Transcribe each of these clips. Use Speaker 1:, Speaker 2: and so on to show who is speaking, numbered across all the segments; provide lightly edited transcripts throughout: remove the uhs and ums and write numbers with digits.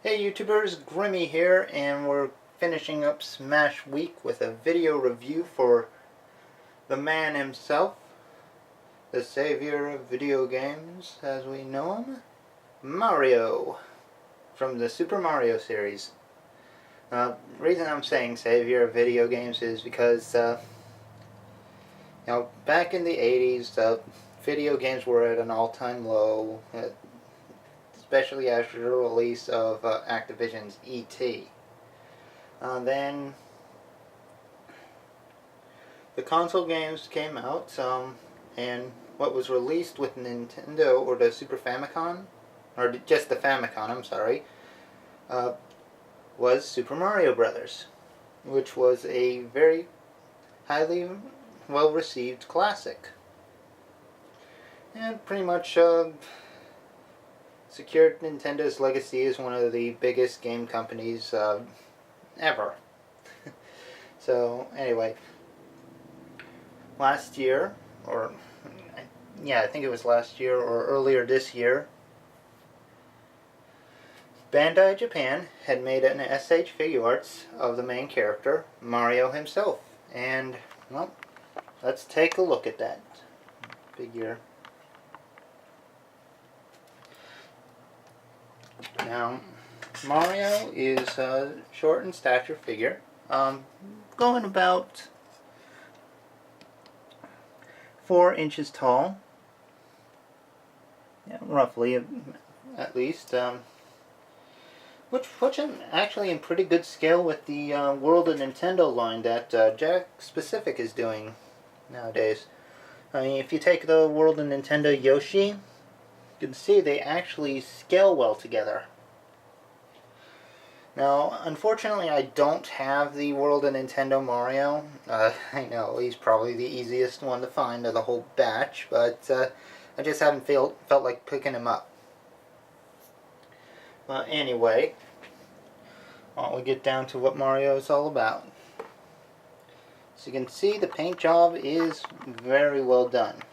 Speaker 1: Hey YouTubers, Grimmy here, and we're finishing up Smash Week with a video review for the man himself, the savior of video games as we know him, Mario, from the Super Mario series. The reason I'm saying savior of video games is because, back in the 80s, video games were at an all-time low, especially after the release of Activision's E.T. Then the console games came out, and what was released with Nintendo, or the Super Famicom, or just the Famicom, I'm sorry, was Super Mario Brothers, which was a very highly well-received classic. And pretty much secured Nintendo's legacy as one of the biggest game companies ever. So anyway, last year, or I think it was last year or earlier this year, Bandai Japan had made an SH Figuarts of the main character, Mario himself. And, well, let's take a look at that figure. Now, Mario is a short in stature figure, going about 4 inches tall, roughly at least, which puts him actually in pretty good scale with the World of Nintendo line that Jack Specific is doing nowadays. I mean, if you take the World of Nintendo Yoshi, you can see they actually scale well together. Now, unfortunately, I don't have the World of Nintendo Mario. I know he's probably the easiest one to find of the whole batch, but I just haven't felt like picking him up. Well, anyway, we get down to what Mario is all about. So you can see the paint job is very well done.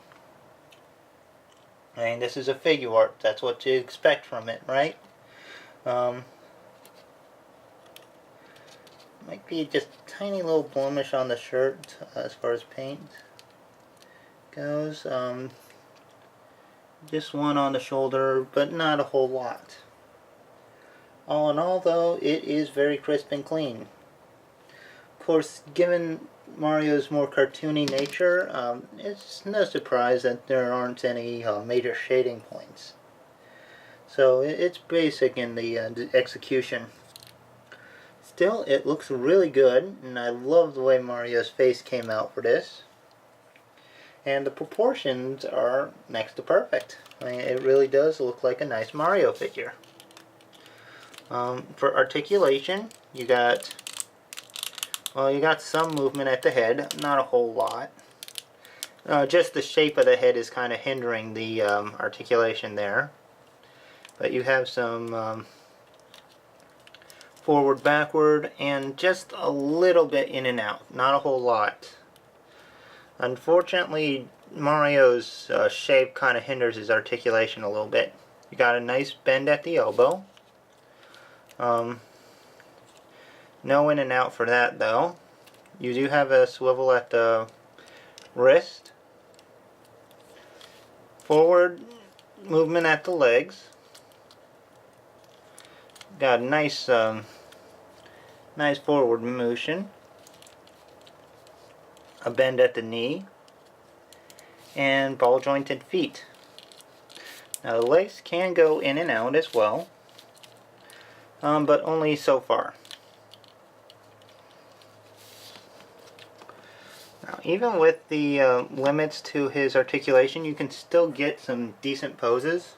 Speaker 1: I mean, this is a Figuart. That's what you expect from it, right? Might be just a tiny little blemish on the shirt as far as paint goes. Just one on the shoulder, but not a whole lot. All in all, though, it is very crisp and clean. Of course, given Mario's more cartoony nature, it's no surprise that there aren't any major shading points. So it's basic in the execution. Still, it looks really good, and I love the way Mario's face came out for this. And the proportions are next to perfect. I mean, it really does look like a nice Mario figure. For articulation, you got some movement at the head, not a whole lot. Just the shape of the head is kind of hindering the articulation there. But you have some forward, backward, and just a little bit in and out. Not a whole lot. Unfortunately, Mario's shape kind of hinders his articulation a little bit. You got a nice bend at the elbow. No in and out for that, though. You do have a swivel at the wrist. Forward movement at the legs. Got a nice forward motion. A bend at the knee. And ball jointed feet. Now the legs can go in and out as well, but only so far. Now, even with the limits to his articulation, you can still get some decent poses.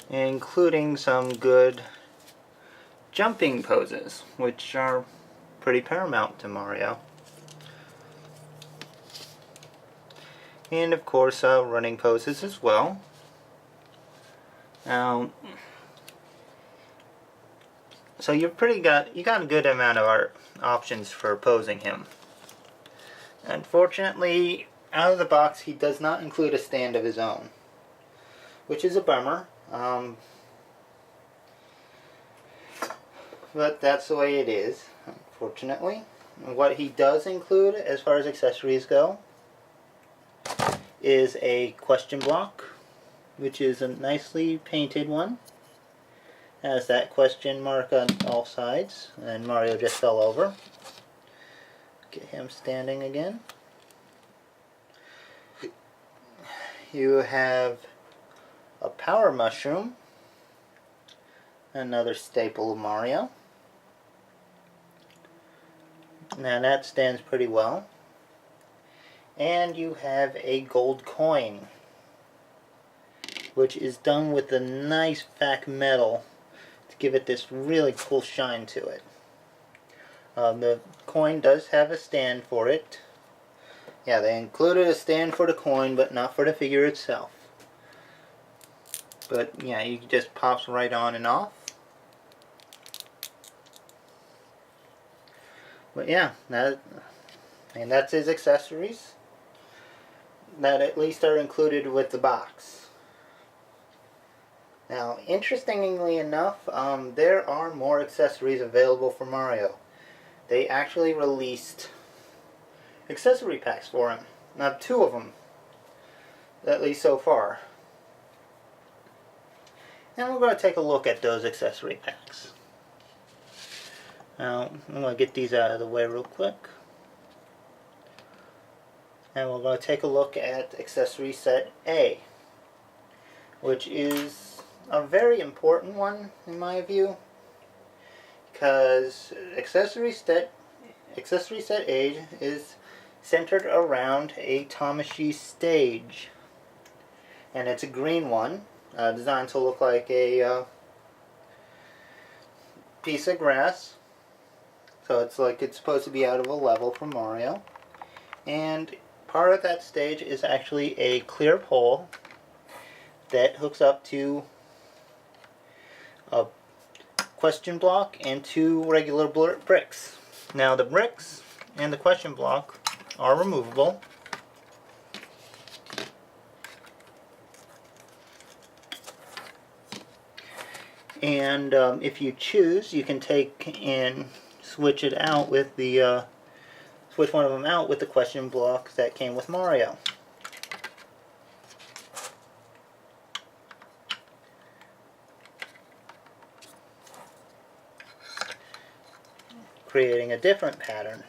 Speaker 1: Including some good jumping poses, which are pretty paramount to Mario. And of course, running poses as well. Now, So you got a good amount of art options for posing him. Unfortunately, out of the box, he does not include a stand of his own, which is a bummer. But that's the way it is, unfortunately. What he does include, as far as accessories go, is a question block, which is a nicely painted one. Has that question mark on all sides, and Mario just fell over. Get him standing again. You have a power mushroom, another staple of Mario. Now that stands pretty well. And you have a gold coin, which is done with a nice fake metal to give it this really cool shine to it. The coin does have a stand for it. Yeah, they included a stand for the coin, but not for the figure itself. But yeah, it just pops right on and off. But yeah, that's his accessories that at least are included with the box. Now, interestingly enough, there are more accessories available for Mario. They actually released accessory packs for him. Now, 2 of them, at least so far. And we're going to take a look at those accessory packs. Now, I'm going to get these out of the way real quick. And we're going to take a look at Accessory Set A, which is a very important one in my view, because Accessory Set A is centered around a Tamashii stage, and it's a green one, designed to look like a piece of grass. So it's like it's supposed to be out of a level from Mario. And part of that stage is actually a clear pole that hooks up to a question block and 2 regular bricks. Now the bricks and the question block are removable. And if you choose, you can take and switch it out with the switch one of them out with the question block that came with Mario. Creating a different pattern.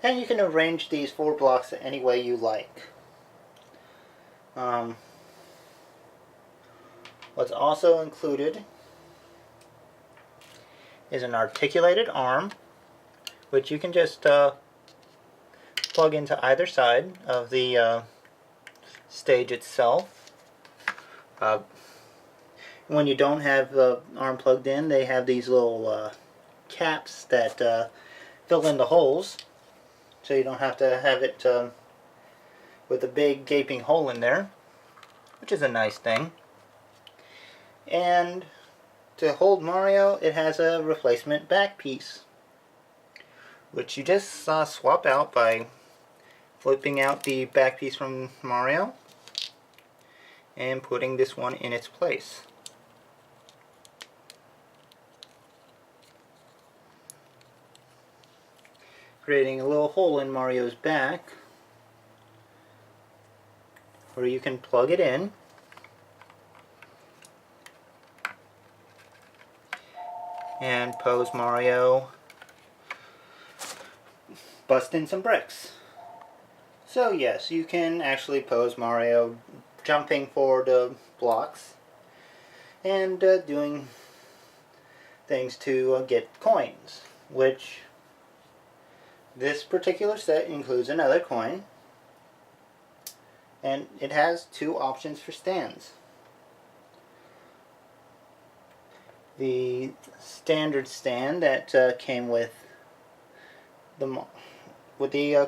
Speaker 1: And you can arrange these 4 blocks any way you like. What's also included is an articulated arm, which you can just plug into either side of the stage itself. When you don't have the arm plugged in, they have these little caps that fill in the holes, so you don't have to have it with a big gaping hole in there, which is a nice thing. And to hold Mario, it has a replacement back piece, which you just swap out by flipping out the back piece from Mario and putting this one in its place. Creating a little hole in Mario's back where you can plug it in and pose Mario busting some bricks. So yes, you can actually pose Mario jumping for the blocks and doing things to get coins, which this particular set includes another coin, and it has 2 options for stands. The standard stand that came with the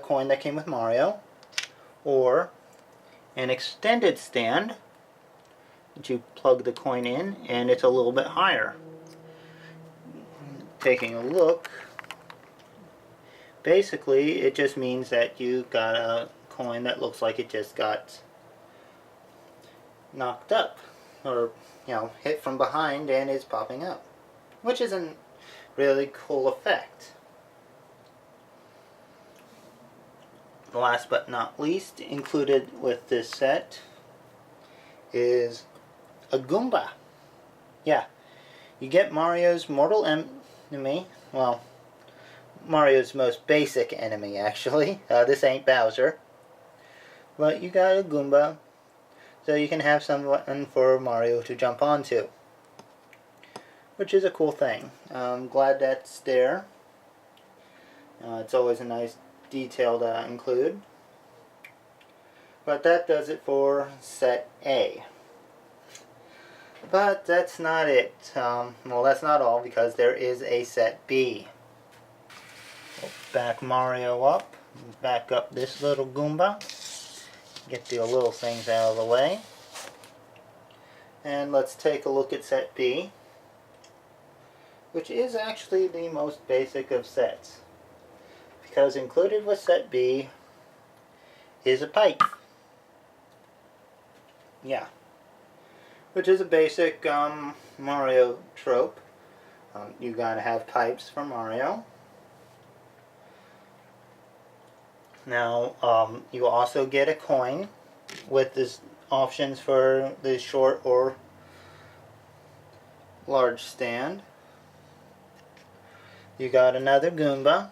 Speaker 1: coin that came with Mario, or an extended stand that you plug the coin in and it's a little bit higher. taking a look, basically it just means that you got a coin that looks like it just got knocked up, or hit from behind and is popping up, which is a really cool effect. Last but not least, included with this set is a Goomba. Yeah, you get Mario's mortal enemy, well, Mario's most basic enemy actually. This ain't Bowser. But you got a Goomba, so you can have someone for Mario to jump onto, which is a cool thing. I'm glad that's there. It's always a nice detail to include. But that does it for set A. But that's not it. Well, that's not all, because there is a set B. We'll back Mario up. Back up this little Goomba. Get the little things out of the way. And let's take a look at set B, which is actually the most basic of sets, because included with set B is a pipe. Yeah. Which is a basic Mario trope. You gotta have pipes for Mario. Now, you also get a coin with this options for the short or large stand. You got another Goomba.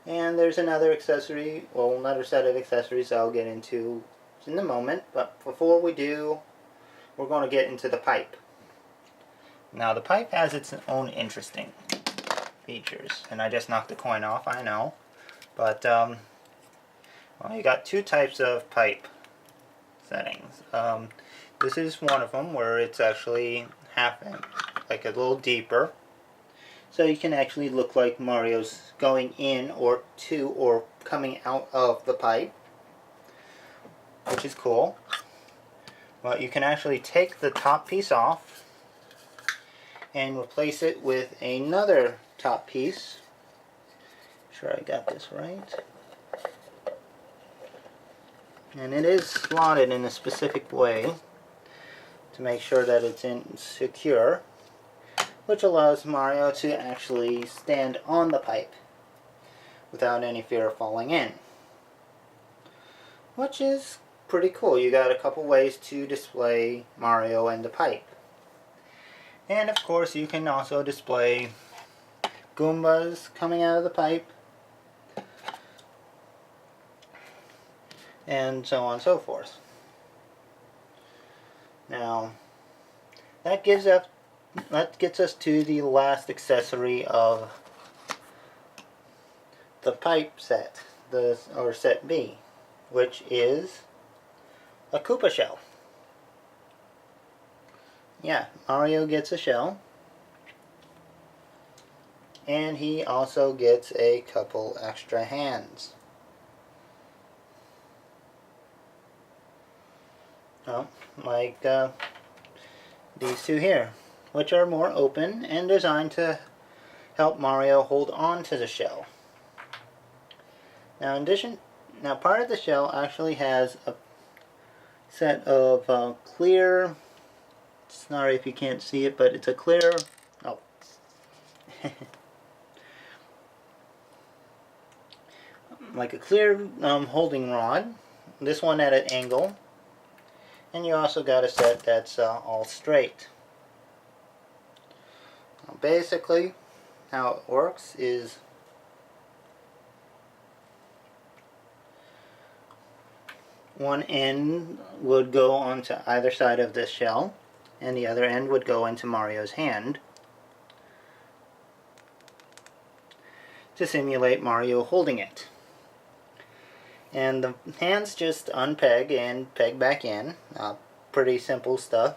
Speaker 1: And there's another accessory, well, another set of accessories I'll get into in a moment. But before we do, we're going to get into the pipe. Now, the pipe has its own interesting features. And I just knocked the coin off, I know. But, well, you got two types of pipe settings. This is one of them, where it's actually half inch, like a little deeper. So you can actually look like Mario's going in or to or coming out of the pipe, which is cool. Well, you can actually take the top piece off and replace it with another top piece. Sure I got this right. And it is slotted in a specific way to make sure that it's secure, which allows Mario to actually stand on the pipe without any fear of falling in, which is pretty cool. You got a couple ways to display Mario and the pipe. And of course you can also display Goombas coming out of the pipe, and so on and so forth. Now, that gets us to the last accessory of the pipe set, or set B, which is a Koopa shell. Yeah, Mario gets a shell, and he also gets a couple extra hands. Oh, like these two here, which are more open and designed to help Mario hold on to the shell. Now, part of the shell actually has a set of clear. Sorry if you can't see it, but it's a clear. Oh. Like a clear holding rod. This one at an angle. And you also got a set that's all straight. Now, basically, how it works is one end would go onto either side of this shell, and the other end would go into Mario's hand to simulate Mario holding it. And the hands just unpeg and peg back in. Pretty simple stuff.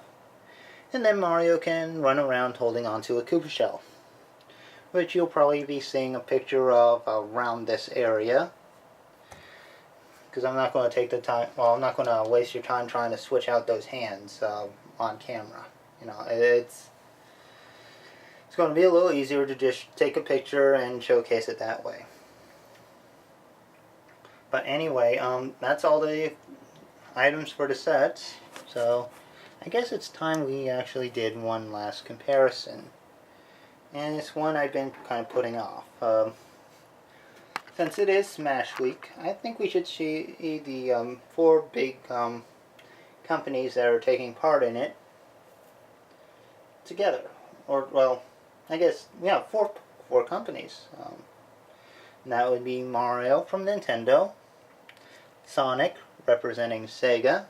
Speaker 1: And then Mario can run around holding onto a Koopa shell, which you'll probably be seeing a picture of around this area. Because I'm not going to take the time, well, I'm not going to waste your time trying to switch out those hands on camera. You know, it's going to be a little easier to just take a picture and showcase it that way. But anyway, that's all the items for the sets. So I guess it's time we actually did one last comparison. And it's one I've been kind of putting off. Since it is Smash Week, I think we should see the 4 big companies that are taking part in it together. Or, well, I guess, yeah, four companies. And that would be Mario from Nintendo, Sonic representing Sega,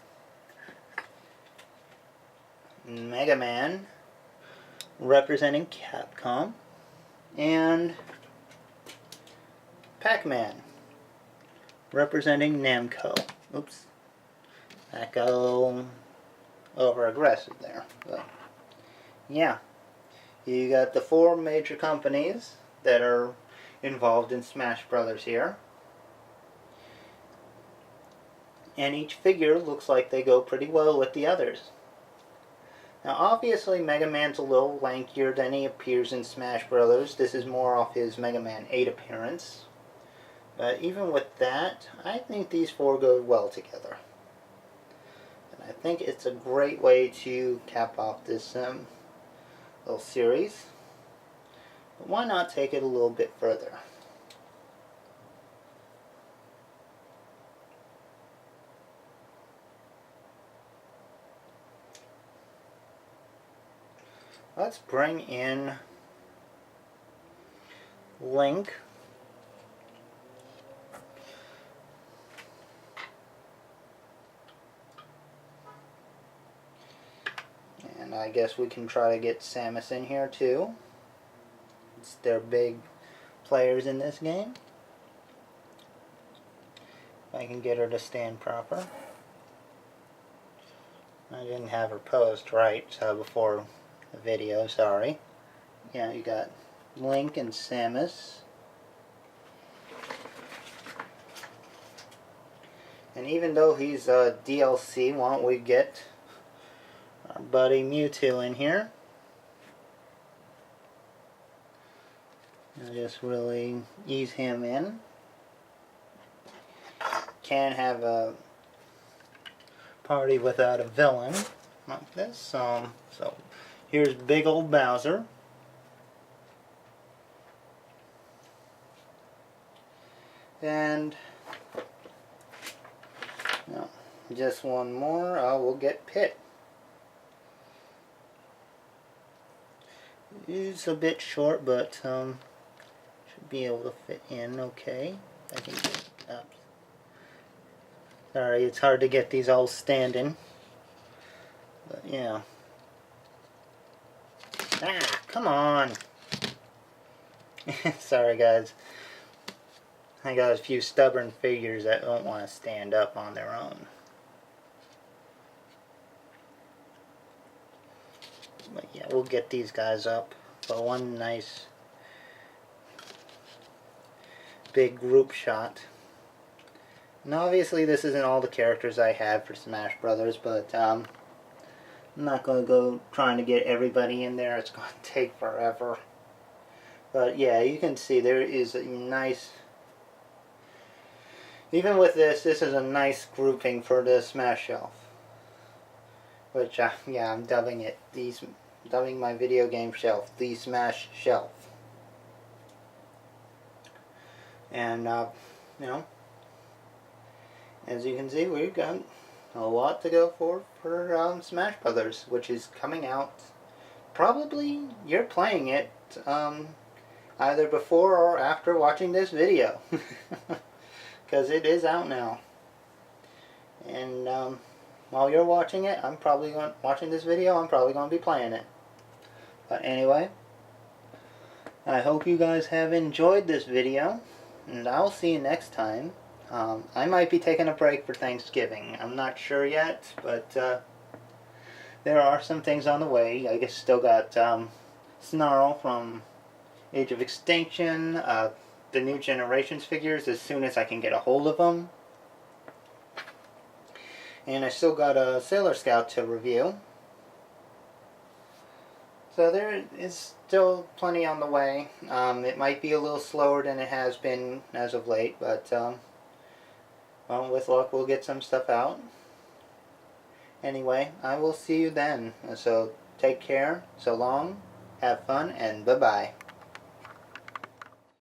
Speaker 1: Mega Man representing Capcom, and Pac-Man representing Namco. Oops. That go over aggressive there. But yeah. You got the 4 major companies that are involved in Smash Brothers here. And each figure looks like they go pretty well with the others. Now obviously Mega Man's a little lankier than he appears in Smash Brothers. This is more off his Mega Man 8 appearance. But even with that, I think these 4 go well together. And I think it's a great way to cap off this little series. But why not take it a little bit further? Let's bring in Link. And I guess we can try to get Samus in here too. They're big players in this game. If I can get her to stand proper. I didn't have her posed right before the video, sorry. Yeah, you got Link and Samus. And even though he's a DLC, why don't we get our buddy Mewtwo in here. I'll just really ease him in. Can't have a party without a villain like this. So here's big old Bowser. And no, just one more. We'll get Pit. He's a bit short, but should be able to fit in okay. I can get up. Sorry, it's hard to get these all standing. But yeah. Ah, come on. Sorry guys. I got a few stubborn figures that don't want to stand up on their own. But yeah, we'll get these guys up for one nice big group shot. And obviously this isn't all the characters I have for Smash Brothers, but I'm not going to go trying to get everybody in there. It's going to take forever. But yeah, you can see there is a nice... Even with this is a nice grouping for the Smash Shelf. Which, yeah, I'm dubbing it, dubbing my video game shelf, the Smash Shelf. And, you know, as you can see, we've got a lot to go for Smash Brothers, which is coming out. Probably you're playing it either before or after watching this video, because it is out now. And while you're watching it, watching this video, I'm probably going to be playing it. But anyway, I hope you guys have enjoyed this video, and I'll see you next time. I might be taking a break for Thanksgiving. I'm not sure yet, but there are some things on the way. I guess still got Snarl from Age of Extinction, the new Generations figures as soon as I can get a hold of them. And I still got a Sailor Scout to review. So there is still plenty on the way. It might be a little slower than it has been as of late, but well, with luck we'll get some stuff out. Anyway, I will see you then. So take care, so long, have fun, and bye-bye.